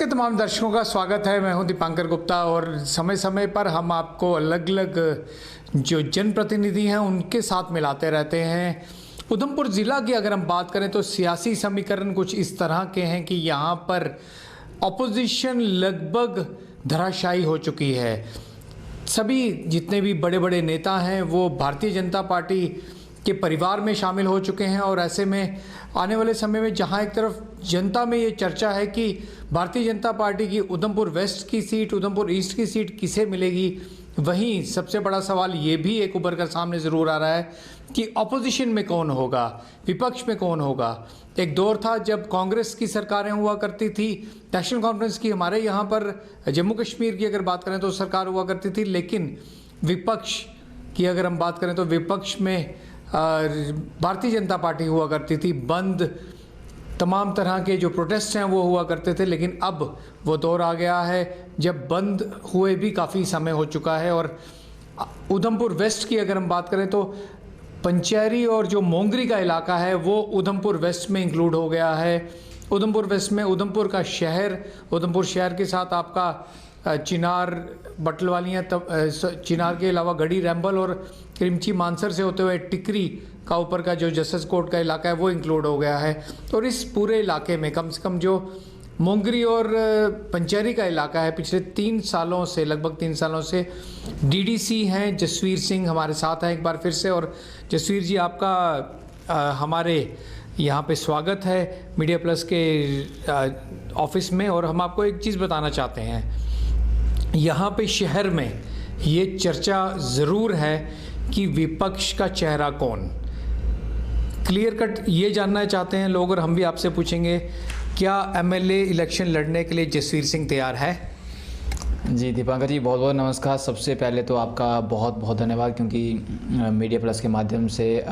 के तमाम दर्शकों का स्वागत है। मैं हूं दीपांकर गुप्ता और समय समय पर हम आपको अलग अलग जो जनप्रतिनिधि हैं उनके साथ मिलाते रहते हैं। उधमपुर ज़िला की अगर हम बात करें तो सियासी समीकरण कुछ इस तरह के हैं कि यहाँ पर ऑपोजिशन लगभग धराशायी हो चुकी है। सभी जितने भी बड़े बड़े नेता हैं वो भारतीय जनता पार्टी के परिवार में शामिल हो चुके हैं और ऐसे में आने वाले समय में जहां एक तरफ जनता में ये चर्चा है कि भारतीय जनता पार्टी की उधमपुर वेस्ट की सीट, उधमपुर ईस्ट की सीट किसे मिलेगी, वहीं सबसे बड़ा सवाल ये भी एक उभर कर सामने ज़रूर आ रहा है कि ऑपोजिशन में कौन होगा, विपक्ष में कौन होगा। एक दौर था जब कांग्रेस की सरकारें हुआ करती थी, नेशनल कॉन्फ्रेंस की, हमारे यहाँ पर जम्मू कश्मीर की अगर बात करें तो सरकार हुआ करती थी, लेकिन विपक्ष की अगर हम बात करें तो विपक्ष में भारतीय जनता पार्टी हुआ करती थी। बंद तमाम तरह के जो प्रोटेस्ट हैं वो हुआ करते थे, लेकिन अब वो दौर आ गया है जब बंद हुए भी काफ़ी समय हो चुका है। और उधमपुर वेस्ट की अगर हम बात करें तो पंचैरी और जो मोंगरी का इलाका है वो उधमपुर वेस्ट में इंक्लूड हो गया है। उधमपुर वेस्ट में उधमपुर का शहर, उधमपुर शहर के साथ आपका चिनार, बटलवालियाँ, चिनार के अलावा गढ़ी, रैम्बल और क्रिमची मानसर से होते हुए टिकरी का ऊपर का जो जस्टिस कोर्ट का इलाका है वो इंक्लूड हो गया है। और इस पूरे इलाके में कम से कम जो मोंगरी और पंचैरी का इलाका है, पिछले 3 सालों से, लगभग 3 सालों से डीडीसी हैं जसवीर सिंह हमारे साथ हैं एक बार फिर से। और जसवीर जी, आपका हमारे यहाँ पे स्वागत है मीडिया प्लस के ऑफिस में। और हम आपको एक चीज़ बताना चाहते हैं, यहाँ पे शहर में ये चर्चा ज़रूर है कि विपक्ष का चेहरा कौन। क्लियर कट ये जानना चाहते हैं लोग, और हम भी आपसे पूछेंगे, क्या एमएलए इलेक्शन लड़ने के लिए जसवीर सिंह तैयार है? जी दीपांकर जी, बहुत बहुत नमस्कार। सबसे पहले तो आपका बहुत बहुत धन्यवाद, क्योंकि मीडिया प्लस के माध्यम से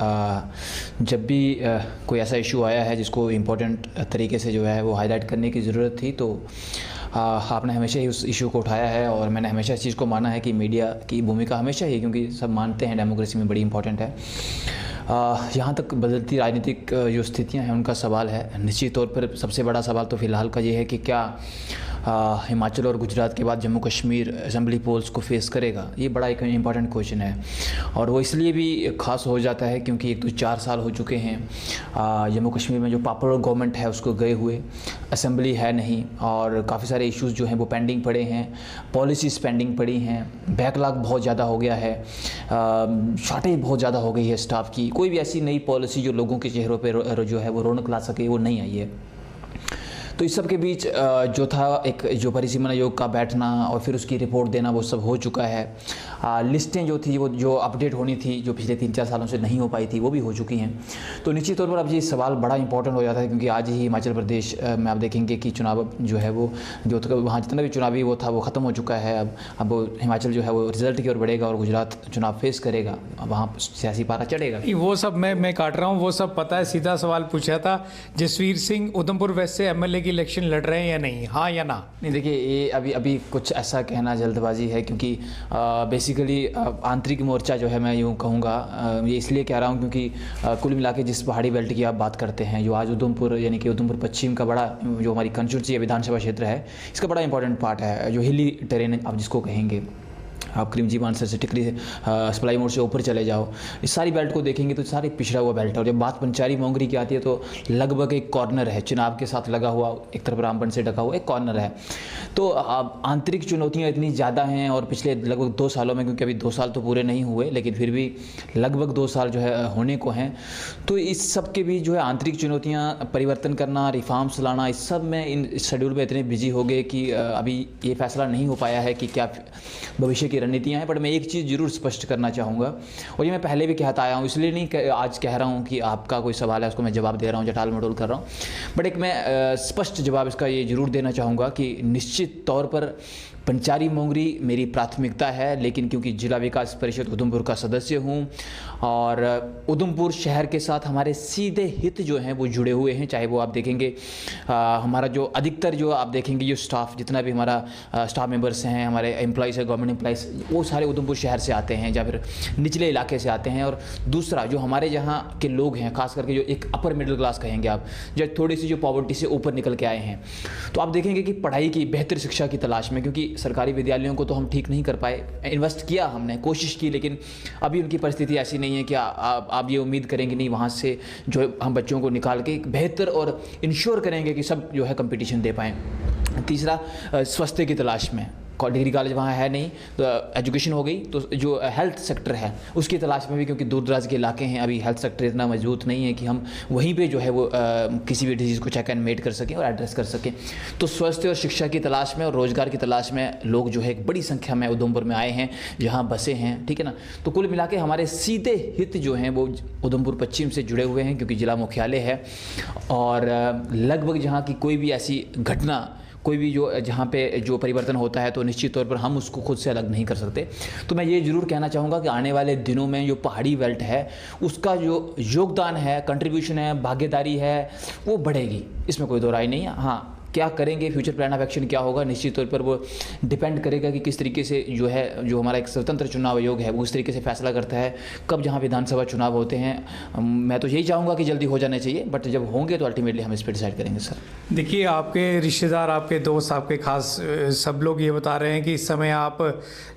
जब भी कोई ऐसा इशू आया है जिसको इम्पोर्टेंट तरीके से जो है वो हाईलाइट करने की ज़रूरत थी, तो आपने हमेशा ही उस इशू को उठाया है। और मैंने हमेशा इस चीज़ को माना है कि मीडिया की भूमिका हमेशा ही, क्योंकि सब मानते हैं डेमोक्रेसी में बड़ी इंपॉर्टेंट है। यहाँ तक बदलती राजनीतिक जो स्थितियाँ हैं उनका सवाल है। निश्चित तौर पर सबसे बड़ा सवाल तो फ़िलहाल का ये है कि क्या हिमाचल और गुजरात के बाद जम्मू कश्मीर असेंबली पोल्स को फेस करेगा। ये बड़ा एक इम्पॉर्टेंट क्वेश्चन है, और वो इसलिए भी ख़ास हो जाता है क्योंकि 1-4 साल हो चुके हैं जम्मू कश्मीर में जो पॉपुलर गवर्नमेंट है उसको गए हुए, असेंबली है नहीं, और काफ़ी सारे इश्यूज़ जो हैं वो पेंडिंग पड़े हैं, पॉलिसीज़ पेंडिंग पड़ी हैं, बैकलॉग बहुत ज़्यादा हो गया है, शॉर्टेज बहुत ज़्यादा हो गई है स्टाफ की। कोई भी ऐसी नई पॉलिसी जो लोगों के चेहरों पर जो है वो रौनक ला सके वो नहीं आई है। तो इस सब के बीच जो था एक जो परिसीमन आयोग का बैठना और फिर उसकी रिपोर्ट देना वो सब हो चुका है। लिस्टें जो थी वो जो अपडेट होनी थी जो पिछले 3-4 सालों से नहीं हो पाई थी वो भी हो चुकी हैं। तो निश्चित तौर पर अब ये सवाल बड़ा इंपॉर्टेंट हो जाता है, क्योंकि आज ही हिमाचल प्रदेश में आप देखेंगे कि चुनाव जो है वो जो वहाँ जितना भी चुनावी वो था वो ख़त्म हो चुका है। अब हिमाचल जो है वो रिजल्ट की ओर बढ़ेगा और गुजरात चुनाव फेस करेगा, वहाँ सियासी पारा चढ़ेगा। वो सब मैं काट रहा हूँ, वो सब पता है। सीधा सवाल पूछा था, जसवीर सिंह उधमपुर वेस्ट से एमएलए इलेक्शन लड़ रहे हैं या नहीं, हाँ या ना? नहीं, देखिए ये अभी कुछ ऐसा कहना जल्दबाजी है, क्योंकि बेसिकली आंतरिक मोर्चा जो है मैं यूँ कहूँगा, ये इसलिए कह रहा हूँ क्योंकि कुल मिला के जिस पहाड़ी बेल्ट की आप बात करते हैं, जो आज उधमपुर यानी कि उधमपुर पश्चिम का बड़ा जो हमारी कंस्टिट्यूंसी विधानसभा क्षेत्र है, इसका बड़ा इंपॉर्टेंट पार्ट है। जो हिली टेरेन आप जिसको कहेंगे, आप क्रिमची मानसर से टिकरी से सप्लाई मोड से ऊपर चले जाओ, इस सारी बेल्ट को देखेंगे तो सारी पिछड़ा हुआ बेल्ट है। और जब बात पंचैरी मोंगरी की आती है तो लगभग एक कॉर्नर है, चिनाब के साथ लगा हुआ, एक तरफ रामबन से ढका हुआ एक कॉर्नर है। तो आंतरिक चुनौतियाँ इतनी ज़्यादा हैं, और पिछले लगभग 2 सालों में, क्योंकि अभी 2 साल तो पूरे नहीं हुए लेकिन फिर भी लगभग 2 साल जो है होने को हैं, तो इस सब के बीच जो है आंतरिक चुनौतियाँ, परिवर्तन करना, रिफॉर्म्स लाना, इस सब में इन शेड्यूल में इतने बिजी हो गए कि अभी ये फैसला नहीं हो पाया है कि क्या भविष्य की रणनीतियाँ हैं। बट मैं एक चीज़ जरूर स्पष्ट करना चाहूँगा, और ये मैं पहले भी कहता आया हूँ, इसलिए नहीं आज कह रहा हूँ कि आपका कोई सवाल है उसको मैं जवाब दे रहा हूँ, जटाल मटोल कर रहा हूँ, बट एक मैं स्पष्ट जवाब इसका ये जरूर देना चाहूँगा कि निश्चित तौर पर पंचारी मोंगरी मेरी प्राथमिकता है, लेकिन क्योंकि जिला विकास परिषद उधमपुर का सदस्य हूं और उधमपुर शहर के साथ हमारे सीधे हित जो हैं वो जुड़े हुए हैं। चाहे वो आप देखेंगे हमारा जो अधिकतर जो आप देखेंगे जो स्टाफ, जितना भी हमारा स्टाफ मेंबर्स हैं, हमारे एम्प्लॉइज़ है, गवर्नमेंट एम्प्लॉइज़, वो सारे उधमपुर शहर से आते हैं या फिर निचले इलाके से आते हैं। और दूसरा जो हमारे यहाँ के लोग हैं, खास करके जो एक अपर मिडिल क्लास कहेंगे आप, जो थोड़ी सी जो पॉवर्टी से ऊपर निकल के आए हैं, तो आप देखेंगे कि पढ़ाई की बेहतर शिक्षा की तलाश में, क्योंकि सरकारी विद्यालयों को तो हम ठीक नहीं कर पाए, इन्वेस्ट किया हमने, कोशिश की, लेकिन अभी उनकी परिस्थिति ऐसी नहीं है कि आप ये उम्मीद करेंगे नहीं वहाँ से जो हम बच्चों को निकाल के बेहतर और इंश्योर करेंगे कि सब जो है कंपटीशन दे पाएँ। तीसरा स्वास्थ्य की तलाश में, डिग्री कॉलेज वहाँ है नहीं, तो एजुकेशन हो गई, तो जो हेल्थ सेक्टर है उसकी तलाश में भी, क्योंकि दूर दराज के इलाके हैं, अभी हेल्थ सेक्टर इतना मजबूत नहीं है कि हम वहीं पे जो है वो किसी भी डिजीज़ को चेक एंड मेट कर सकें और एड्रेस कर सकें। तो स्वास्थ्य और शिक्षा की तलाश में और रोज़गार की तलाश में लोग जो है एक बड़ी संख्या में उधमपुर में आए हैं, जहाँ बसे हैं, ठीक है ना। तो कुल मिला के हमारे सीधे हित जो हैं वो उधमपुर पश्चिम से जुड़े हुए हैं, क्योंकि ज़िला मुख्यालय है और लगभग जहाँ की कोई भी ऐसी घटना, कोई भी जो जहाँ पे जो परिवर्तन होता है, तो निश्चित तौर पर हम उसको खुद से अलग नहीं कर सकते। तो मैं ये ज़रूर कहना चाहूँगा कि आने वाले दिनों में जो पहाड़ी बेल्ट है उसका जो योगदान है, कंट्रीब्यूशन है, भागीदारी है, वो बढ़ेगी, इसमें कोई दो राय नहीं है। हाँ, क्या करेंगे, फ्यूचर प्लान ऑफ एक्शन क्या होगा, निश्चित तौर पर वो डिपेंड करेगा कि किस तरीके से जो है, जो हमारा एक स्वतंत्र चुनाव आयोग है वो उस तरीके से फैसला करता है कब जहाँ विधानसभा चुनाव होते हैं। मैं तो यही चाहूँगा कि जल्दी हो जाने चाहिए, बट जब होंगे तो अल्टीमेटली हम इस पर डिसाइड करेंगे। सर देखिए, आपके रिश्तेदार, आपके दोस्त, आपके खास सब लोग ये बता रहे हैं कि इस समय आप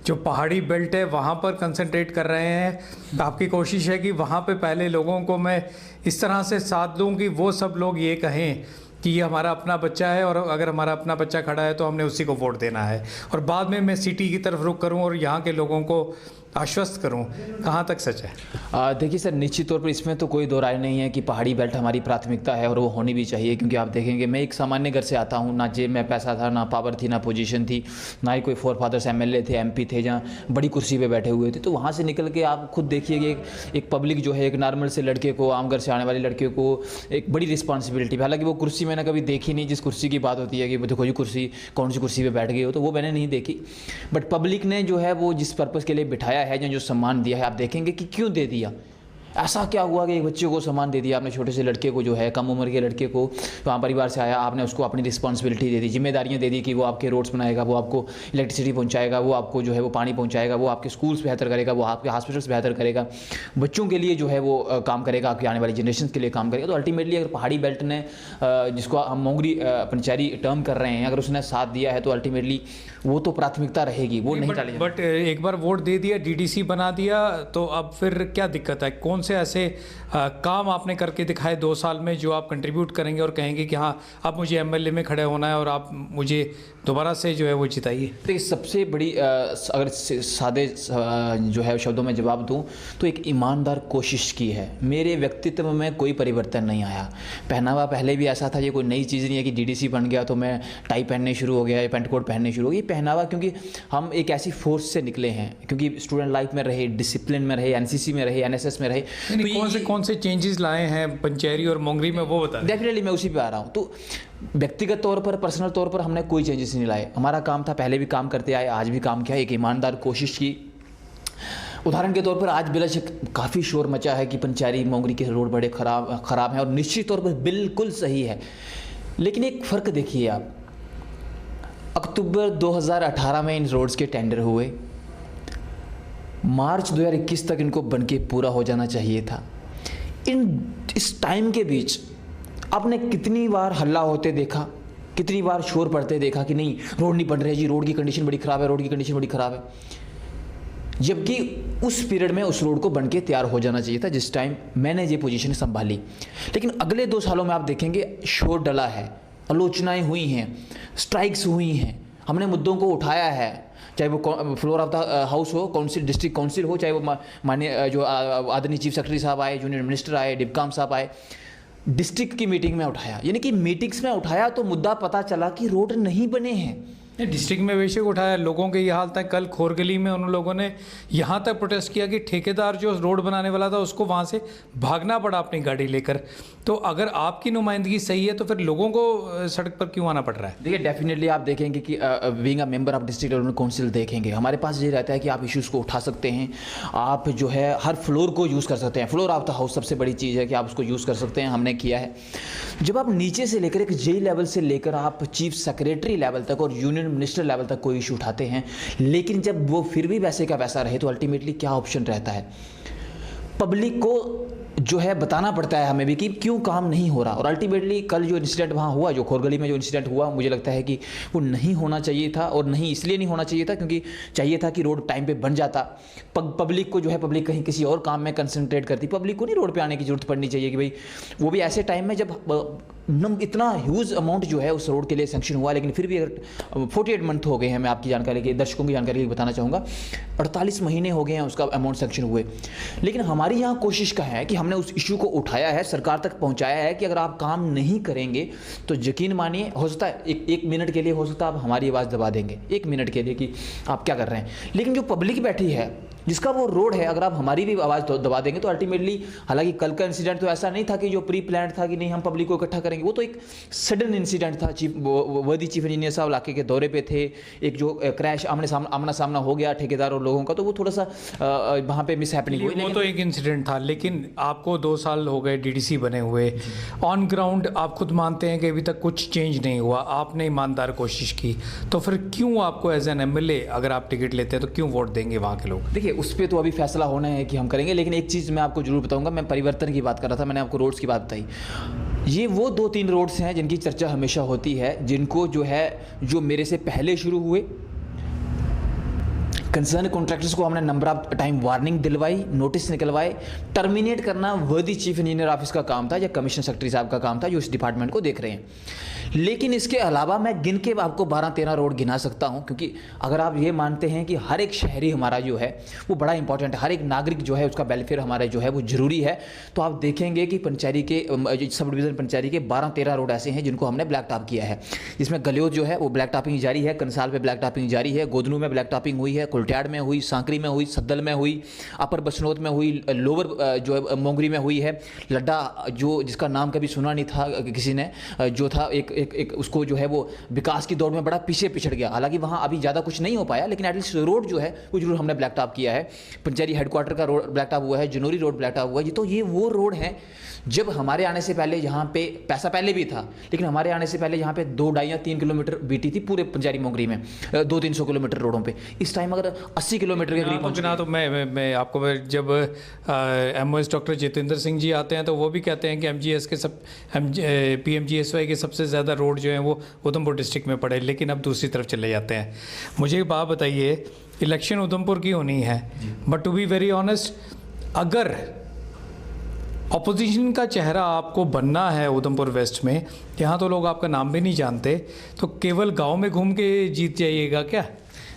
जो पहाड़ी बेल्ट है वहाँ पर कंसंट्रेट कर रहे हैं। आपकी कोशिश है कि वहाँ पे पहले लोगों को मैं इस तरह से साथ दूँ कि वो सब लोग ये कहें कि ये हमारा अपना बच्चा है और अगर हमारा अपना बच्चा खड़ा है तो हमने उसी को वोट देना है, और बाद में मैं सिटी की तरफ रुख करूं और यहाँ के लोगों को आश्वस्त करूं। कहाँ तक सच है? देखिए सर, निश्चित तौर पर इसमें तो कोई दो राय नहीं है कि पहाड़ी बेल्ट हमारी प्राथमिकता है और वो होनी भी चाहिए, क्योंकि आप देखेंगे मैं एक सामान्य घर से आता हूँ, ना जेब में पैसा था, ना पावर थी, ना पोजीशन थी, ना ही कोई फोर फादर्स एमएलए थे, एमपी थे जहाँ बड़ी कुर्सी पे बैठे हुए थे। तो वहाँ से निकल के आप खुद देखिए कि एक पब्लिक जो है, एक नॉर्मल से लड़के को, आम घर से आने वाले लड़के को एक बड़ी रिस्पॉन्सिबिलिटी, हालांकि वो कुर्सी मैंने कभी देखी नहीं, जिस कुर्सी की बात होती है कि देखो ये कुर्सी, कौन सी कुर्सी पर बैठ गई हो, तो वो मैंने नहीं देखी। बट पब्लिक ने जो है वो जिस पर्पज़ के लिए बिठाया है, जो सम्मान दिया है, आप देखेंगे कि क्यों दे दिया। ऐसा क्या हुआ कि एक बच्चे को सम्मान दे दिया आपने, छोटे से लड़के को जो है, कम उम्र के लड़के को, वहाँ परिवार से आया, आपने उसको अपनी रिस्पॉन्सिबिलिटी दे दी, जिम्मेदारियाँ दे दी कि वो आपके रोड्स बनाएगा, वो आपको इलेक्ट्रिसिटी पहुँचाएगा, वो आपको जो है वो पानी पहुँचाएगा, वो आपके स्कूल्स बेहतर करेगा, वो आपके हॉस्पिटल्स बेहतर करेगा, बच्चों के लिए जो है वो काम करेगा, आपकी आने वाली जनरेशन के लिए काम करेगा। तो अल्टीमेटली अगर पहाड़ी बेल्ट ने, जिसको हम मोंगरी पंचारी टर्म कर रहे हैं, अगर उसने साथ दिया है तो अल्टीमेटली वो तो प्राथमिकता रहेगी, वो नहीं टाली। बट एक बार वोट दे दिया, डीडीसी बना दिया, तो अब फिर क्या दिक्कत है? कौन से ऐसे काम आपने करके दिखाए 2 साल में जो आप कंट्रीब्यूट करेंगे और कहेंगे कि हाँ अब मुझे एमएलए में खड़े होना है और आप मुझे दोबारा से जो है वो जिताइए? देखिए, सबसे बड़ी अगर सादे जो है शब्दों में जवाब दूं तो एक ईमानदार कोशिश की है। मेरे व्यक्तित्व में कोई परिवर्तन नहीं आया। पहनावा पहले भी ऐसा था, ये कोई नई चीज़ नहीं है कि डीडीसी बन गया तो मैं टाई पहनने शुरू हो गया या पेंट कोट पहनने शुरू हो गया। पहनावा क्योंकि हम एक ऐसी फोर्स से निकले हैं, क्योंकि स्टूडेंट लाइफ में रहे, डिसिप्लिन में रहे, एनसीसी में रहे, एनएसएस में रहे, तो कौन से चेंजेस लाए हैं पंचेरी और मोंगरी में, वो बता। डेफिनेटली मैं उसी पे आ रहा हूँ। तो व्यक्तिगत तौर पर, पर्सनल तौर पर हमने कोई चेंजेस नहीं लाए। हमारा काम था, पहले भी काम करते आए, आज भी काम किया, एक ईमानदार कोशिश की। उदाहरण के तौर पर आज बेशक काफ़ी शोर मचा है कि पंचारी मोंगरी के रोड बड़े ख़राब हैं, और निश्चित तौर पर बिल्कुल सही है, लेकिन एक फ़र्क देखिए आप, अक्टूबर 2018 में इन रोड्स के टेंडर हुए, मार्च 2021 तक इनको बनके पूरा हो जाना चाहिए था। इस टाइम के बीच आपने कितनी बार हल्ला होते देखा, कितनी बार शोर पड़ते देखा कि नहीं रोड नहीं बन रहे जी, रोड की कंडीशन बड़ी ख़राब है, रोड की कंडीशन बड़ी ख़राब है, जबकि उस पीरियड में उस रोड को बनके तैयार हो जाना चाहिए था जिस टाइम मैंने ये पोजीशन संभाली। लेकिन अगले 2 सालों में आप देखेंगे शोर डला है, आलोचनाएं हुई हैं, स्ट्राइक्स हुई हैं, हमने मुद्दों को उठाया है, चाहे वो फ्लोर ऑफ द हाउस हो, काउंसिल, डिस्ट्रिक्ट काउंसिल हो, चाहे वो माननीय जो आदरणीय चीफ सेक्रेटरी साहब आए, जूनियर मिनिस्टर आए, डिप्काम साहब आए, डिस्ट्रिक्ट की मीटिंग में उठाया, यानी कि मीटिंग्स में उठाया तो मुद्दा पता चला कि रोड नहीं बने हैं। डिस्ट्रिक्ट में बेशक उठाया, लोगों के ये हाल था। कल खोरगली में उन लोगों ने यहाँ तक प्रोटेस्ट किया कि ठेकेदार जो रोड बनाने वाला था उसको वहाँ से भागना पड़ा अपनी गाड़ी लेकर। तो अगर आपकी नुमाइंदगी सही है तो फिर लोगों को सड़क पर क्यों आना पड़ रहा है? देखिए, डेफिनेटली आप देखेंगे कि being a member of district development council देखेंगे हमारे पास ये रहता है कि आप इश्यूज़ को उठा सकते हैं, आप जो है हर फ्लोर को यूज़ कर सकते हैं। फ्लोर ऑफ द हाउस सबसे बड़ी चीज़ है कि आप उसको यूज़ कर सकते हैं, हमने किया है। जब आप नीचे से लेकर एक जेई लेवल से लेकर आप चीफ सेक्रेटरी लेवल तक और यूनियन मिनिस्टर लेवल तक कोई इशू उठाते हैं, लेकिन जब वो फिर भी वैसे का वैसा रहे तो अल्टीमेटली क्या ऑप्शन रहता है? पब्लिक को जो है बताना पड़ता है हमें भी कि क्यों काम नहीं हो रहा। और अल्टीमेटली कल जो इंसिडेंट वहाँ हुआ, जो खोरगली में जो इंसिडेंट हुआ, मुझे लगता है कि वो नहीं होना चाहिए था। और नहीं इसलिए नहीं होना चाहिए था क्योंकि चाहिए था कि रोड टाइम पे बन जाता। पब्लिक को जो है, पब्लिक कहीं किसी और काम में कंसंट्रेट करती, पब्लिक को नहीं रोड पे आने की जरूरत पड़नी चाहिए कि भाई, वो भी ऐसे टाइम में जब इतना ह्यूज अमाउंट जो है उस रोड के लिए सैंक्शन हुआ। लेकिन फिर भी अगर 48 मंथ हो गए हैं, मैं आपकी जानकारी के दर्शकों की जानकारी बताना चाहूँगा, 48 महीने हो गए हैं उसका अमाउंट सैंक्शन हुए। लेकिन हमारी यहाँ कोशिश का है कि हमने उस इशू को उठाया है, सरकार तक पहुँचाया है कि अगर आप काम नहीं करेंगे तो यकीन मानिए, हो सकता है एक मिनट के लिए हो सकता है आप हमारी आवाज़ दबा देंगे, 1 मिनट के लिए कि आप क्या कर रहे हैं। लेकिन जो पब्लिक बैठी है जिसका वो रोड है, अगर आप हमारी भी आवाज़ दबा देंगे तो अल्टीमेटली, हालांकि कल का इंसिडेंट तो ऐसा नहीं था कि जो प्री प्लान था कि नहीं हम पब्लिक को इकट्ठा करेंगे, वो तो एक सडन इंसिडेंट था। वर्दी चीफ इंजीनियर साहब इलाके के दौरे पे थे, एक जो क्रैश आमना सामना हो गया ठेकेदार और लोगों का, तो वो थोड़ा सा वहाँ पे मिस हैपनिंग हुई। वो तो एक इंसिडेंट था, लेकिन आपको 2 साल हो गए डीडीसी बने हुए, ऑन ग्राउंड आप खुद मानते हैं कि अभी तक कुछ चेंज नहीं हुआ, आपने ईमानदार कोशिश की, तो फिर क्यों आपको एज एन एमएलए अगर आप टिकट लेते हैं तो क्यों वोट देंगे वहाँ के लोग? देखिए, उस पर तो अभी फैसला होना है कि हम करेंगे। लेकिन एक चीज़ मैं आपको जरूर बताऊंगा, मैं परिवर्तन की बात कर रहा था, मैंने आपको रोड्स की बात बताई। ये वो 2-3 रोड्स हैं जिनकी चर्चा हमेशा होती है, जिनको जो है, जो मेरे से पहले शुरू हुए, कंसर्न कॉन्ट्रैक्टर्स को हमने नंबर ऑफ टाइम वार्निंग दिलवाई, नोटिस निकलवाए। टर्मिनेट करना वर्दी चीफ इंजीनियर ऑफिस का काम था या कमिश्नर सेक्रेटरी साहब का काम था जो इस डिपार्टमेंट को देख रहे हैं। लेकिन इसके अलावा मैं गिन के आपको 12-13 रोड गिना सकता हूं, क्योंकि अगर आप ये मानते हैं कि हर एक शहरी हमारा जो है वो बड़ा इंपॉर्टेंट है, हर एक नागरिक जो है उसका वेलफेयर हमारा जो है वो जरूरी है, तो आप देखेंगे कि पंचायती के सब डिवीजन पंचायती के 12-13 रोड ऐसे हैं जिनको हमने ब्लैक टॉप किया है। जिसमें गलियोद जो है वो ब्लैक टॉपिंग जारी है, कंसाल पे ब्लैक टॉपिंग जारी है, गोदनू में ब्लैक टॉपिंग हुई है, कुलट्याड़ में हुई, सांकरी में हुई, सद्दल में हुई, अपर बसनोत में हुई, लोअर जो है मोंगरी में हुई है, लड्डा जो जिसका नाम कभी सुना नहीं था किसी ने, जो था एक उसको जो है वो विकास की दौड़ में बड़ा पीछे पिछड़ गया। हालांकि वहाँ अभी ज़्यादा कुछ नहीं हो पाया, लेकिन एटलीस्ट रोड जो है वो जरूर हमने ब्लैक टॉप किया है। पंचायती हेडक्वार्टर का रोड ब्लैक टॉप हुआ है, जनोरी रोड ब्लैक टॉप हुआ है। तो ये वो रोड हैं जब हमारे आने से पहले यहाँ पे पैसा पहले भी था, लेकिन हमारे आने से पहले यहाँ पे 2-2.5 या 3 किलोमीटर बीटी थी पूरे पंचायती मोंगरी में, 200-300 किलोमीटर रोडों पे। इस टाइम अगर 80 किलोमीटर के करीब पहुँचना, तो मैं आपको जब एमओएस डॉक्टर जितेंद्र सिंह जी आते हैं तो वो भी कहते हैं कि एमजीएस के पीएमजीएसवाई के सबसे ज़्यादा रोड जो हैं वो उधमपुर डिस्ट्रिक्ट में पड़े, लेकिन अब दूसरी तरफ चले जाते हैं। मुझे एक बात बताइए, इलेक्शन उधमपुर की होनी है, but to be very honest, अगर ऑपोजिशन का चेहरा आपको बनना है उधमपुर वेस्ट में, यहाँ तो लोग आपका नाम भी नहीं जानते, तो केवल गांव में घूम के जीत जाइएगा क्या?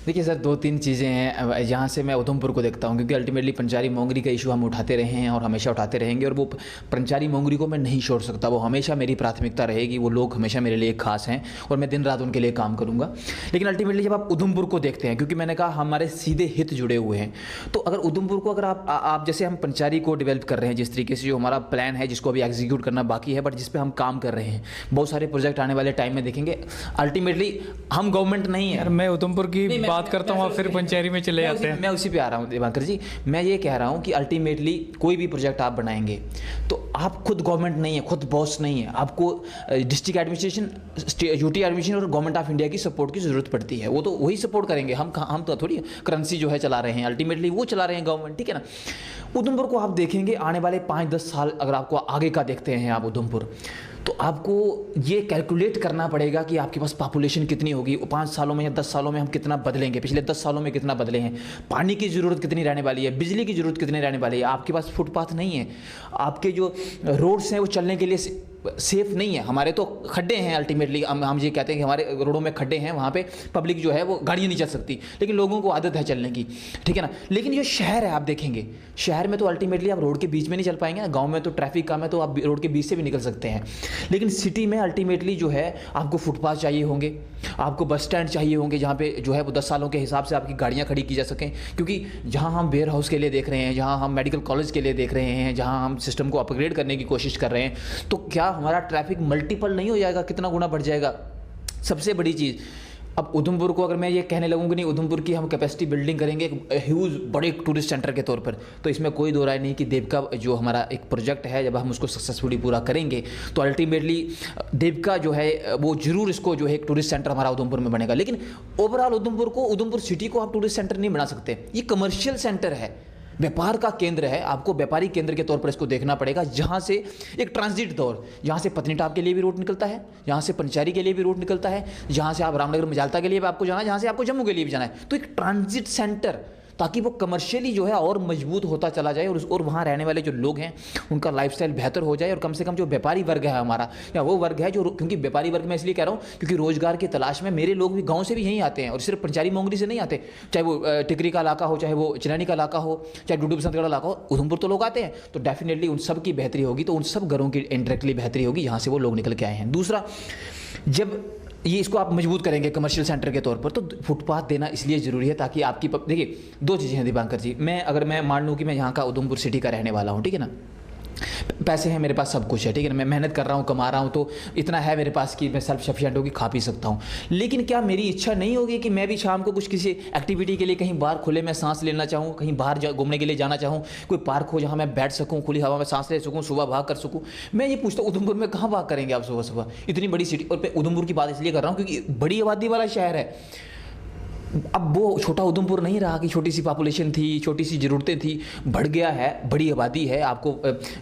देखिए सर, 2-3 चीज़ें हैं जहाँ से मैं उधमपुर को देखता हूँ, क्योंकि अल्टीमेटली पंचारी मोंगरी का इशू हम उठाते रहे हैं और हमेशा उठाते रहेंगे, और वो पंचारी मोंगरी को मैं नहीं छोड़ सकता, वो हमेशा मेरी प्राथमिकता रहेगी। वो लोग हमेशा मेरे लिए खास हैं और मैं दिन रात उनके लिए काम करूँगा। लेकिन अल्टीमेटली जब आप उधमपुर को देखते हैं, क्योंकि मैंने कहा हमारे सीधे हित जुड़े हुए हैं, तो अगर उधमपुर को अगर आप जैसे हम पंचारी को डेवलप कर रहे हैं, जिस तरीके से जो हमारा प्लान है जिसको अभी एग्जीक्यूट करना बाकी है, बट जिस पर हम काम कर रहे हैं, बहुत सारे प्रोजेक्ट आने वाले टाइम में देखेंगे। अल्टीमेटली हम गवर्नमेंट नहीं है। मैं उधमपुर की बात करता हूँ, फिर पंचायती में चले जाते हैं। मैं उसी पे आ रहा हूँ दिवाकर जी। मैं ये कह रहा हूँ कि अल्टीमेटली कोई भी प्रोजेक्ट आप बनाएंगे तो आप खुद गवर्नमेंट नहीं है, खुद बॉस नहीं है, आपको डिस्ट्रिक्ट एडमिनिस्ट्रेशन, यूटी एडमिनिस्ट्रेशन और गवर्नमेंट ऑफ इंडिया की सपोर्ट की जरूरत पड़ती है। वो तो वही सपोर्ट करेंगे, हम तो थोड़ी करेंसी जो है चला रहे हैं, अल्टीमेटली वो चला रहे हैं गवर्नमेंट, ठीक है ना। उधमपुर को आप देखेंगे आने वाले 5-10 साल, अगर आपको आगे का देखते हैं आप उधमपुर, तो आपको ये कैलकुलेट करना पड़ेगा कि आपके पास पॉपुलेशन कितनी होगी, 5 सालों में या 10 सालों में हम कितना बदलेंगे, पिछले 10 सालों में कितना बदले हैं, पानी की ज़रूरत कितनी रहने वाली है, बिजली की ज़रूरत कितनी रहने वाली है। आपके पास फुटपाथ नहीं है, आपके जो रोड्स हैं वो चलने के लिए सेफ नहीं है। हमारे तो खड्डे हैं, अल्टीमेटली हम ये कहते हैं कि हमारे रोडों में खड्डे हैं, वहाँ पे पब्लिक जो है वो गाड़ियाँ नहीं चल सकती, लेकिन लोगों को आदत है चलने की, ठीक है ना। लेकिन जो शहर है आप देखेंगे, शहर में तो अल्टीमेटली आप रोड के बीच में नहीं चल पाएंगे, गाँव में तो ट्रैफिक कम है तो आप रोड के बीच से भी निकल सकते हैं। लेकिन सिटी में अल्टीमेटली जो है आपको फुटपाथ चाहिए होंगे, आपको बस स्टैंड चाहिए होंगे जहाँ पे जो है वो 10 सालों के हिसाब से आपकी गाड़ियाँ खड़ी की जा सकें। क्योंकि जहाँ हम वेयर हाउस के लिए देख रहे हैं, जहाँ हम मेडिकल कॉलेज के लिए देख रहे हैं, जहाँ हम सिस्टम को अपग्रेड करने की कोशिश कर रहे हैं, तो क्या हमारा ट्रैफिक मल्टीपल नहीं हो जाएगा, कितना गुना बढ़ जाएगा। सबसे बड़ी चीज़, अब उधमपुर को अगर मैं ये कहने लगूँ कि नहीं उधमपुर की हम कैपेसिटी बिल्डिंग करेंगे एक ह्यूज बड़े टूरिस्ट सेंटर के तौर पर, तो इसमें कोई दो राय नहीं कि देवका जो हमारा एक प्रोजेक्ट है, जब हम उसको सक्सेसफुली पूरा करेंगे तो अल्टीमेटली देवका जो है वो जरूर इसको जो है एक टूरिस्ट सेंटर हमारा उधमपुर में बनेगा। लेकिन ओवरऑल उधमपुर सिटी को आप टूरिस्ट सेंटर नहीं बना सकते, ये कमर्शियल सेंटर है, व्यापार का केंद्र है। आपको व्यापारी केंद्र के तौर पर इसको देखना पड़ेगा, जहाँ से एक ट्रांजिट दौर, जहाँ से पत्नीटाप के लिए भी रूट निकलता है, जहाँ से पंचैरी के लिए भी रूट निकलता है, जहाँ से आप रामनगर मजालता के लिए भी आपको जाना है, जहाँ से आपको जम्मू के लिए भी जाना है, तो एक ट्रांजिट सेंटर, ताकि वो कमर्शियली जो है और मजबूत होता चला जाए और वहाँ रहने वाले जो लोग हैं उनका लाइफस्टाइल बेहतर हो जाए। और कम से कम जो व्यापारी वर्ग है हमारा, या वो वर्ग है जो, क्योंकि व्यापारी वर्ग मैं इसलिए कह रहा हूँ क्योंकि रोजगार की तलाश में मेरे लोग भी गाँव से भी यहीं आते हैं, और सिर्फ पंचारी मोंगरी से नहीं आते, चाहे वो टिकरी का इलाका हो, चाहे वो चिरानी का इलाका हो, चाहे डुडू बसंतगढ़ इलाका हो, उधमपुर तो लोग आते हैं। तो डेफिनेटली उन सब की बेहतरी होगी, तो उन सब घरों की इंडायरेक्टली बेहतरी होगी यहाँ से वो लोग निकल के आए हैं। दूसरा, जब ये इसको आप मजबूत करेंगे कमर्शियल सेंटर के तौर पर, तो फुटपाथ देना इसलिए ज़रूरी है ताकि आपकी देखिए दो चीज़ें हैं दीपांकर जी, अगर मैं मान लूँ कि मैं यहाँ का उधमपुर सिटी का रहने वाला हूँ, ठीक है ना, पैसे हैं मेरे पास, सब कुछ है, ठीक है ना, मैं मेहनत कर रहा हूँ, कमा रहा हूँ, तो इतना है मेरे पास कि मैं सेल्फ सफिशिएंट होगी, खा पी सकता हूँ। लेकिन क्या मेरी इच्छा नहीं होगी कि मैं भी शाम को कुछ किसी एक्टिविटी के लिए कहीं बाहर खुले में सांस लेना चाहूँ, कहीं बाहर घूमने के लिए जाना चाहूँ, कोई पार्क हो जहाँ मैं बैठ सकूँ, खुली हवा में सांस ले सकूँ, सुबह भाग कर सकूँ। मैं ये पूछता हूँ उधमपुर में कहाँ भाग करेंगे आप सुबह सुबह, इतनी बड़ी सिटी। और मैं उधमपुर की बात इसलिए कर रहा हूँ क्योंकि बड़ी आबादी वाला शहर है। अब वो छोटा उधमपुर नहीं रहा कि छोटी सी पॉपुलेशन थी, छोटी सी ज़रूरतें थी, बढ़ गया है, बड़ी आबादी है। आपको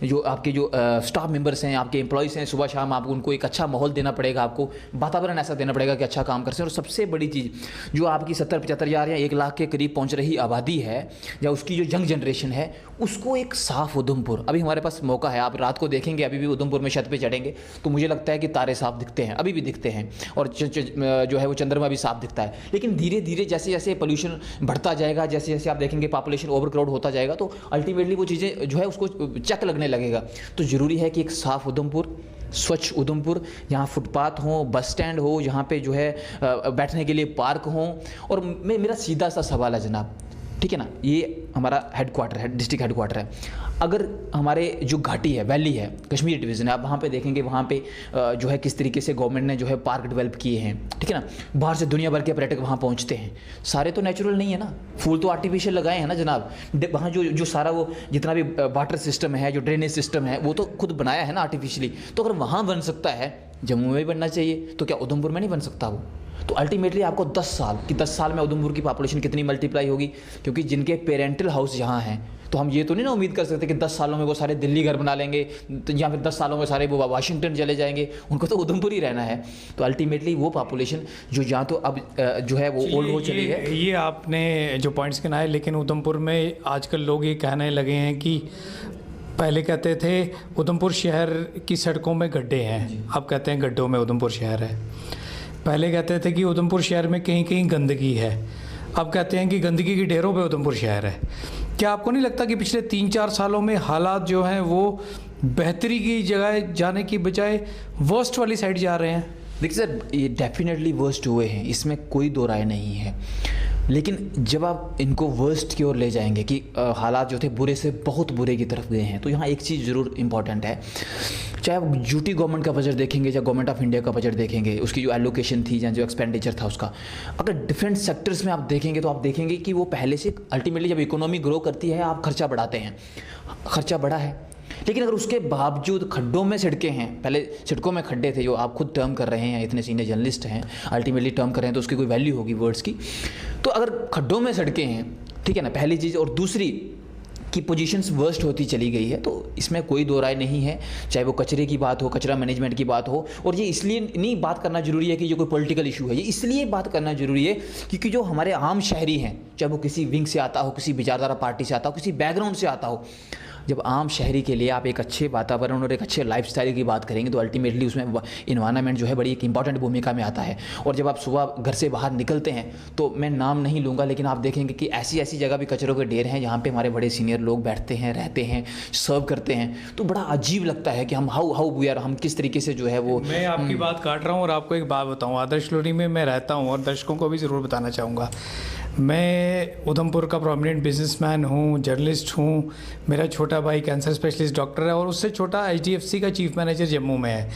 जो आपके जो स्टाफ मेंबर्स हैं, आपके एम्प्लॉयज़ हैं, सुबह शाम आपको उनको एक अच्छा माहौल देना पड़ेगा, आपको वातावरण ऐसा देना पड़ेगा कि अच्छा काम कर सकें। और सबसे बड़ी चीज़ जो आपकी 70-75 हज़ार या 1 लाख के करीब पहुंच रही आबादी है, या उसकी जो यंग जनरेशन है, उसको एक साफ़ उधमपुर, अभी हमारे पास मौका है। आप रात को देखेंगे, अभी भी उधमपुर में छत पर चढ़ेंगे तो मुझे लगता है कि तारे साफ दिखते हैं, अभी भी दिखते हैं, और जो है वो चंद्रमा भी साफ दिखता है। लेकिन धीरे धीरे जैसे जैसे पोल्यूशन बढ़ता जाएगा, जैसे जैसे आप देखेंगे पॉपुलेशन ओवरक्राउड होता जाएगा, तो अल्टीमेटली वो चीज़ें जो है उसको चक लगने लगेगा। तो ज़रूरी है कि एक साफ़ उधमपुर, स्वच्छ उधमपुर, यहाँ फुटपाथ हो, बस स्टैंड हो, यहाँ पे जो है बैठने के लिए पार्क हो। और मेरा सीधा सा सवाल है जनाब, ठीक है ना, ये हमारा हेडक्वार्टर है, डिस्ट्रिक्ट हेडक्वार्टर है। अगर हमारे जो घाटी है, वैली है, कश्मीर डिवीज़न है, आप वहाँ पे देखेंगे, वहाँ पे जो है किस तरीके से गवर्नमेंट ने जो है पार्क डेवलप किए हैं, ठीक है ना। बाहर से दुनिया भर के पर्यटक वहाँ पहुँचते हैं। सारे तो नेचुरल नहीं है ना, फूल तो आर्टिफिशियल लगाए हैं ना जनाब। वहाँ जो सारा वो जितना भी वाटर सिस्टम है, जो ड्रेनेज सिस्टम है, वो तो खुद बनाया है ना आर्टिफिशियली। तो अगर वहाँ बन सकता है, जम्मू में भी बनना चाहिए, तो क्या उधमपुर में नहीं बन सकता वो? तो अल्टीमेटली आपको 10 साल में उधमपुर की पॉपुलेशन कितनी मल्टीप्लाई होगी, क्योंकि जिनके पेरेंटल हाउस यहाँ हैं, तो हम ये तो नहीं ना उम्मीद कर सकते कि 10 सालों में वो सारे दिल्ली घर बना लेंगे, या फिर 10 सालों में सारे वो वाशिंगटन चले जाएंगे। उनको तो उधमपुर ही रहना है। तो अल्टीमेटली वो पॉपुलेशन जो यहाँ तो अब जो है वो ओल्ड हो चली है। ये आपने जो पॉइंट्स गिनाए, लेकिन उधमपुर में आजकल लोग ये कहने लगे हैं कि पहले कहते थे उधमपुर शहर की सड़कों में गड्ढे हैं, अब कहते हैं गड्ढों में उधमपुर शहर है। पहले कहते थे कि उधमपुर शहर में कहीं कहीं गंदगी है, अब कहते हैं कि गंदगी की ढेरों पे उधमपुर शहर है। क्या आपको नहीं लगता कि पिछले 3-4 सालों में हालात जो हैं वो बेहतरी की जगह जाने की बजाय वर्स्ट वाली साइड जा रहे हैं? देखिए सर, ये डेफिनेटली वर्स्ट हुए हैं, इसमें कोई दो राय नहीं है। लेकिन जब आप इनको वर्स्ट की ओर ले जाएंगे कि हालात जो थे बुरे से बहुत बुरे की तरफ गए हैं, तो यहाँ एक चीज़ ज़रूर इंपॉर्टेंट है। चाहे आप यूटी गवर्नमेंट का बजट देखेंगे या गवर्नमेंट ऑफ इंडिया का बजट देखेंगे, उसकी जो एलोकेशन थी या जो एक्सपेंडिचर था उसका, अगर डिफरेंट सेक्टर्स में आप देखेंगे तो आप देखेंगे कि वो पहले से अल्टीमेटली जब इकोनॉमी ग्रो करती है आप खर्चा बढ़ाते हैं, खर्चा बढ़ा है। लेकिन अगर उसके बावजूद खड्डों में सड़कें हैं, पहले सड़कों में खड्डे थे, जो आप खुद टर्म कर रहे हैं, इतने सीनियर जर्नलिस्ट हैं, अल्टीमेटली टर्म कर रहे हैं तो उसकी कोई वैल्यू होगी वर्ड्स की। तो अगर खड्डों में सड़कें हैं, ठीक है ना, पहली चीज़। और दूसरी की पोजीशंस वर्स्ट होती चली गई है, तो इसमें कोई दो राय नहीं है। चाहे वो कचरे की बात हो, कचरा मैनेजमेंट की बात हो, और ये इसलिए नहीं बात करना जरूरी है कि ये कोई पॉलिटिकल इशू है, ये इसलिए बात करना जरूरी है क्योंकि जो हमारे आम शहरी हैं, चाहे वो किसी विंग से आता हो, किसी विचारधारा पार्टी से आता हो, किसी बैकग्राउंड से आता हो, जब आम शहरी के लिए आप एक अच्छे वातावरण और एक अच्छे लाइफस्टाइल की बात करेंगे तो अल्टीमेटली उसमें इन्वायरमेंट जो है बड़ी एक इंपॉर्टेंट भूमिका में आता है। और जब आप सुबह घर से बाहर निकलते हैं तो मैं नाम नहीं लूँगा, लेकिन आप देखेंगे कि ऐसी ऐसी जगह भी कचरों के ढेर हैं जहाँ पे हमारे बड़े सीनियर लोग बैठते हैं, रहते हैं, सर्व करते हैं। तो बड़ा अजीब लगता है कि हम हाउ वी आर, हम किस तरीके से जो है वो। मैं आपकी बात काट रहा हूँ और आपको एक बात बताऊँ, आदर्श कॉलोनी में मैं रहता हूँ और दर्शकों को भी ज़रूर बताना चाहूँगा। मैं उधमपुर का प्रोमिनेंट बिजनेसमैन हूँ, जर्नलिस्ट हूँ। मेरा छोटा भाई कैंसर स्पेशलिस्ट डॉक्टर है और उससे छोटा HDFC का चीफ मैनेजर जम्मू में है।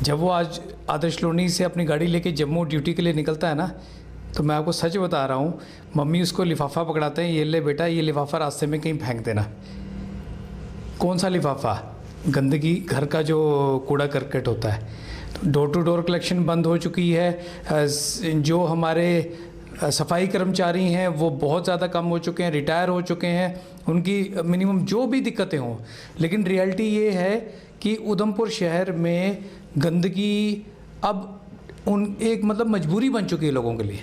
जब वो आज आदर्श कॉलोनी से अपनी गाड़ी लेके जम्मू ड्यूटी के लिए निकलता है ना, तो मैं आपको सच बता रहा हूँ, मम्मी उसको लिफाफा पकड़ाते हैं, ये ले बेटा ये लिफाफा रास्ते में कहीं फेंक देना। कौन सा लिफाफा? गंदगी, घर का जो कूड़ा करकट होता है। तो डोर टू डोर कलेक्शन बंद हो चुकी है। जो हमारे सफाई कर्मचारी हैं वो बहुत ज़्यादा कम हो चुके हैं, रिटायर हो चुके हैं, उनकी मिनिमम जो भी दिक्कतें हों। लेकिन रियलिटी ये है कि उधमपुर शहर में गंदगी अब एक मतलब मजबूरी बन चुकी है लोगों के लिए।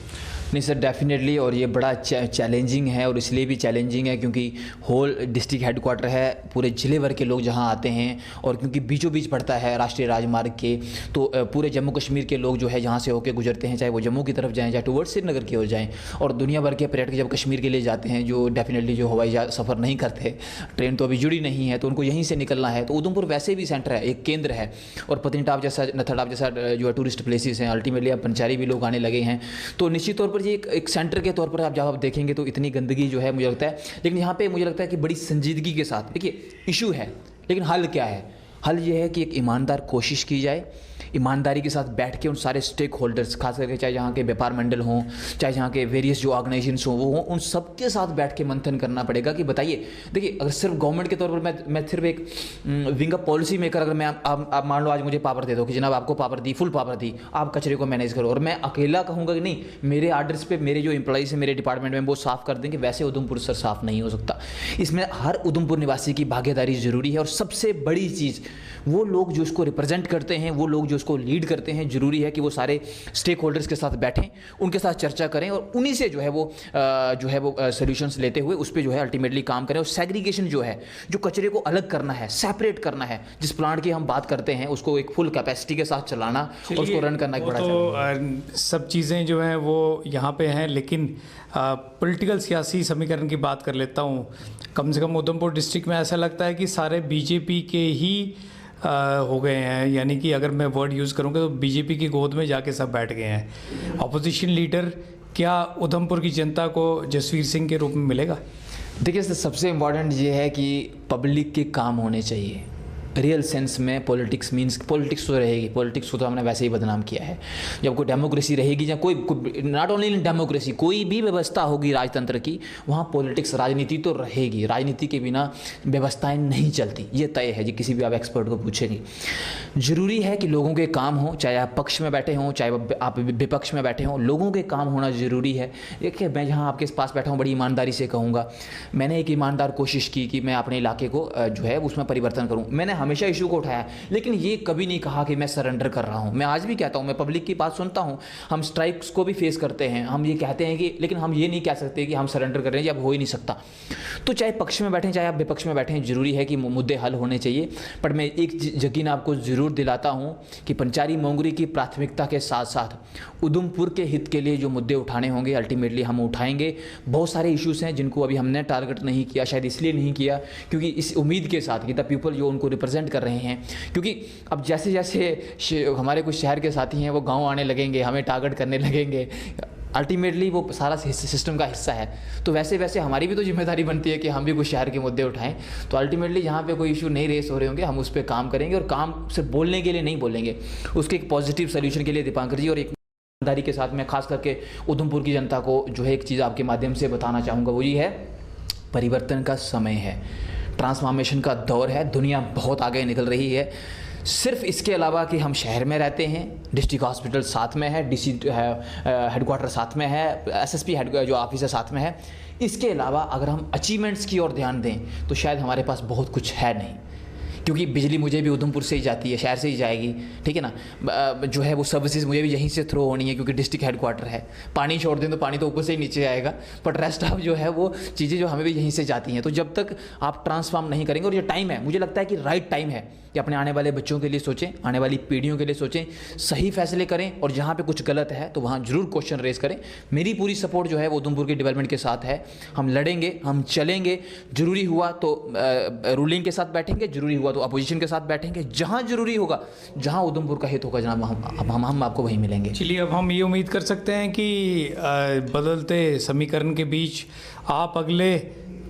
नहीं सर, डेफिनेटली। और ये बड़ा चैलेंजिंग है, और इसलिए भी चैलेंजिंग है क्योंकि होल डिस्ट्रिक्ट हेडक्वार्टर है, पूरे ज़िले भर के लोग जहाँ आते हैं, और क्योंकि बीचों बीच पड़ता है राष्ट्रीय राजमार्ग के, तो पूरे जम्मू कश्मीर के लोग जो है जहाँ से होकर गुजरते हैं, चाहे वो जम्मू की तरफ जाएँ, चाहे टुवर्ड्स श्रीनगर की ओर जाएँ। और दुनिया भर के पर्यटक जब कश्मीर के लिए जाते हैं, जो डेफिनेटली जो हवाई सफ़र नहीं करते, ट्रेन तो अभी जुड़ी नहीं है, तो उनको यहीं से निकलना है। तो उधमपुर वैसे भी सेंटर है, एक केंद्र है। और पत्नीटाप जैसा, नथरटाप जैसा जो है टूरिस्ट प्लेसेस हैं, अल्टीमेटली अब पंचारी भी लोग आने लगे हैं। तो निश्चित तौर पर ये एक सेंटर के तौर पर आप जब आप देखेंगे तो इतनी गंदगी जो है मुझे लगता है, लेकिन यहाँ पे मुझे लगता है कि बड़ी संजीदगी के साथ, देखिए इशू है, लेकिन हल क्या है? हल ये है कि एक ईमानदार कोशिश की जाए, ईमानदारी के साथ बैठ के उन सारे स्टेक होल्डर्स, खास करके चाहे जहाँ के व्यापार मंडल हों, चाहे जहाँ के वेरियस जो ऑर्गेनाइजेशंस हों, वो हों, उन सबके साथ बैठ के मंथन करना पड़ेगा कि बताइए। देखिए, अगर सिर्फ गवर्नमेंट के तौर पर मैं सिर्फ एक विंग ऑफ पॉलिसी मेकर, अगर मैं आप मान लो आज मुझे पावर दे दो कि जनाब आपको पावर दी, फुल पावर दी, आप कचरे को मैनेज करो, और मैं अकेला कहूँगा कि नहीं मेरे आर्डर्स पे मेरे जो एम्प्लॉइज हैं मेरे डिपार्टमेंट में वो साफ़ कर देंगे, वैसे उधमपुर सर साफ़ नहीं हो सकता। इसमें हर उधमपुर निवासी की भागीदारी ज़रूरी है। और सबसे बड़ी चीज़, वो लोग जो इसको रिप्रेजेंट करते हैं, वो लोग जो इसको लीड करते हैं, जरूरी है कि वो सारे स्टेक होल्डर्स के साथ बैठें, उनके साथ चर्चा करें, और उन्हीं से जो है वो सॉल्यूशंस लेते हुए उस पर जो है अल्टीमेटली काम करें। और सेग्रीगेशन जो है, जो कचरे को अलग करना है, सेपरेट करना है, जिस प्लांट की हम बात करते हैं उसको एक फुल कैपेसिटी के साथ चलाना और उसको रन करना एक बड़ा तो सब चीज़ें जो हैं वो यहाँ पे हैं। लेकिन पॉलिटिकल सियासी समीकरण की बात कर लेता हूँ। कम से कम उधमपुर डिस्ट्रिक्ट में ऐसा लगता है कि सारे बीजेपी के ही हो गए हैं, यानी कि अगर मैं वर्ड यूज़ करूँगा तो बीजेपी की गोद में जाके सब बैठ गए हैं। ऑपोजिशन लीडर क्या उधमपुर की जनता को जसवीर सिंह के रूप में मिलेगा? देखिए, सबसे इम्पॉर्टेंट ये है कि पब्लिक के काम होने चाहिए रियल सेंस में। पॉलिटिक्स मींस पॉलिटिक्स तो रहेगी, पॉलिटिक्स को तो हमने वैसे ही बदनाम किया है। जब कोई डेमोक्रेसी रहेगी या कोई नॉट ओनली इन डेमोक्रेसी, कोई भी व्यवस्था होगी राजतंत्र की, वहाँ पॉलिटिक्स, राजनीति तो रहेगी। राजनीति के बिना व्यवस्थाएं नहीं चलती, ये तय है जी, किसी भी आप एक्सपर्ट को पूछेंगे। ज़रूरी है कि लोगों के काम हो, चाहे आप पक्ष में बैठे हों, चाहे आप विपक्ष में बैठे हों, लोगों के काम होना ज़रूरी है। देखिए, मैं जहाँ आपके पास बैठा हूँ बड़ी ईमानदारी से कहूँगा, मैंने एक ईमानदार कोशिश की कि मैं अपने इलाके को जो है उसमें परिवर्तन करूँ। मैंने हमेशा इशू को उठाया, लेकिन ये कभी नहीं कहा कि मैं सरेंडर कर रहा हूं। मैं आज भी कहता हूं, मैं पब्लिक की बात सुनता हूं, हम स्ट्राइक्स को भी फेस करते हैं, हम ये कहते हैं कि, लेकिन हम ये नहीं कह सकते कि हम सरेंडर कर रहे हैं, अब हो ही नहीं सकता। तो चाहे पक्ष में बैठें चाहे आप विपक्ष में बैठें, जरूरी है कि मुद्दे हल होने चाहिए। पर मैं एक यकीन आपको ज़रूर दिलाता हूं कि पंचारी मोंगरी की प्राथमिकता के साथ साथ उधमपुर के हित के लिए जो मुद्दे उठाने होंगे अल्टीमेटली हम उठाएंगे। बहुत सारे इश्यूज़ हैं जिनको अभी हमने टारगेट नहीं किया, शायद इसलिए नहीं किया क्योंकि इस उम्मीद के साथ कि द पीपल जो उनको रिप्रेजेंट कर रहे हैं, क्योंकि अब जैसे जैसे हमारे कुछ शहर के साथी हैं वो गांव आने लगेंगे, हमें टारगेट करने लगेंगे, अल्टीमेटली वो सारा सिस्टम का हिस्सा है। तो वैसे वैसे हमारी भी तो जिम्मेदारी बनती है कि हम भी कुछ शहर के मुद्दे उठाएं। तो अल्टीमेटली जहाँ पे कोई इशू नहीं रेस हो रहे होंगे, हम उस पर काम करेंगे, और काम सिर्फ बोलने के लिए नहीं बोलेंगे, उसके एक पॉजिटिव सोल्यूशन के लिए दीपांकर जी। और एक ईमानदारी के साथ मैं खास करके उधमपुर की जनता को जो है एक चीज़ आपके माध्यम से बताना चाहूँगा, वो ये है, परिवर्तन का समय है, ट्रांसफॉर्मेशन का दौर है, दुनिया बहुत आगे निकल रही है। सिर्फ इसके अलावा कि हम शहर में रहते हैं, डिस्ट्रिक्ट हॉस्पिटल साथ में है, DC हेडक्वार्टर साथ में है, SSP जो ऑफिस है साथ में है, इसके अलावा अगर हम अचीवमेंट्स की ओर ध्यान दें तो शायद हमारे पास बहुत कुछ है नहीं। क्योंकि बिजली मुझे भी उधमपुर से ही जाती है, शहर से ही जाएगी, ठीक है ना। जो है वो सर्विसेज मुझे भी यहीं से थ्रो होनी है क्योंकि डिस्ट्रिक्ट हेडक्वार्टर है। पानी छोड़ दें तो पानी तो ऊपर से ही नीचे आएगा, बट रेस्ट ऑफ जो है वो चीज़ें जो हमें भी यहीं से जाती हैं। तो जब तक आप ट्रांसफॉर्म नहीं करेंगे, और ये टाइम है, मुझे लगता है कि राइट टाइम है कि अपने आने वाले बच्चों के लिए सोचें, आने वाली पीढ़ियों के लिए सोचें, सही फैसले करें, और जहाँ पे कुछ गलत है तो वहाँ जरूर क्वेश्चन रेस करें। मेरी पूरी सपोर्ट जो है वो उधमपुर की डेवलपमेंट के साथ है। हम लड़ेंगे, हम चलेंगे, जरूरी हुआ तो रूलिंग के साथ बैठेंगे, जरूरी हुआ तो अपोजिशन के साथ बैठेंगे, जहाँ जरूरी होगा, जहाँ उधमपुर का हित होगा जनाब, हम आपको वहीं मिलेंगे। चलिए, अब हम ये उम्मीद कर सकते हैं कि बदलते समीकरण के बीच आप अगले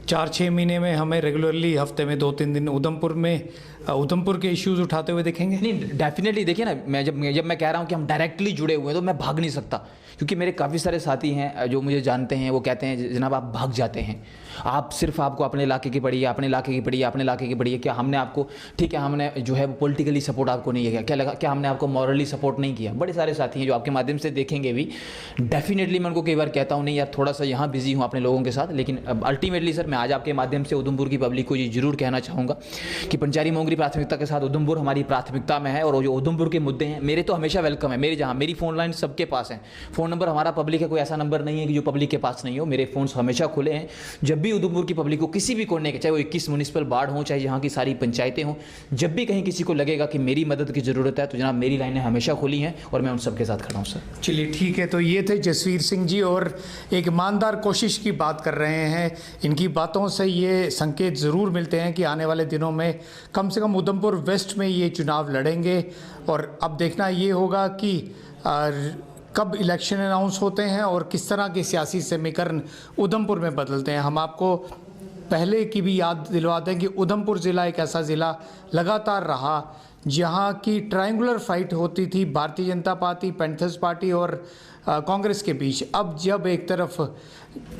4-6 महीने में हमें रेगुलरली हफ्ते में 2-3 दिन उधमपुर के इश्यूज उठाते हुए देखेंगे। नहीं, डेफिनेटली देखिए ना, जब मैं कह रहा हूँ कि हम डायरेक्टली जुड़े हुए हैं तो मैं भाग नहीं सकता, क्योंकि मेरे काफ़ी सारे साथी हैं जो मुझे जानते हैं, वो कहते हैं जनाब आप भाग जाते हैं, आप सिर्फ आपको अपने इलाके की पड़ी है, अपने इलाके की पड़ी है, अपने इलाके की पड़ी है। क्या हमने आपको, ठीक है, हमने जो है पॉलिटिकली सपोर्ट आपको नहीं किया, क्या हमने आपको मॉरली सपोर्ट नहीं किया? बड़े सारे साथी हैं जो आपके माध्यम से देखेंगे भी। डेफिनेटली मैं उनको कई बार कहता हूँ नहीं यार, थोड़ा सा यहाँ बिजी हूँ अपने लोगों के साथ, लेकिन अल्टीमेटली सर मैं आज आपके माध्यम से उधमपुर की पब्लिक को ये जरूर कहना चाहूँगा कि पंचारी मोंगरी प्राथमिकता के साथ उधमपुर हमारी प्राथमिकता में है। और जो उधमपुर के मुद्दे हैं मेरे तो हमेशा वेलकम है, मेरी फ़ोन लाइन सबके पास है, फ़ोन नंबर हमारा पब्लिक है, कोई ऐसा नंबर नहीं है कि जो पब्लिक के पास नहीं हो। मेरे फ़ोन्स हमेशा खुले हैं। जब भी उधमपुर की पब्लिक को किसी भी कोने के, चाहे वो 21 म्यूनिसिपल वार्ड हो, चाहे यहाँ की सारी पंचायतें हों, जब भी कहीं किसी को लगेगा कि मेरी मदद की ज़रूरत है तो जनाब मेरी लाइनें हमेशा खुली हैं और मैं उन सबके साथ खड़ा हूँ सर। चलिए ठीक है, तो ये थे जसवीर सिंह जी, और एक ईमानदार कोशिश की बात कर रहे हैं। इनकी बातों से ये संकेत ज़रूर मिलते हैं कि आने वाले दिनों में कम से कम उधमपुर वेस्ट में ये चुनाव लड़ेंगे। और अब देखना ये होगा कि कब इलेक्शन अनाउंस होते हैं और किस तरह के सियासी समीकरण उधमपुर में बदलते हैं। हम आपको पहले की भी याद दिलवा दें कि उधमपुर ज़िला एक ऐसा ज़िला लगातार रहा जहां की ट्रायंगुलर फाइट होती थी Bharatiya Janata party, panthers party और कांग्रेस के बीच। अब जब एक तरफ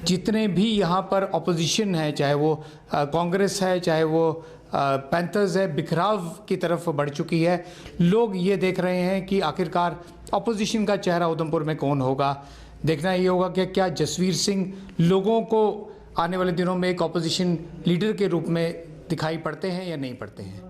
जितने भी यहाँ पर ऑपोजिशन है, चाहे वो कांग्रेस है, चाहे वो पैंथर्स है, बिखराव की तरफ बढ़ चुकी है। लोग ये देख रहे हैं कि आखिरकार ऑपोजिशन का चेहरा उधमपुर में कौन होगा। देखना ये होगा कि क्या जसवीर सिंह लोगों को आने वाले दिनों में एक ऑपोजिशन लीडर के रूप में दिखाई पड़ते हैं या नहीं पड़ते हैं।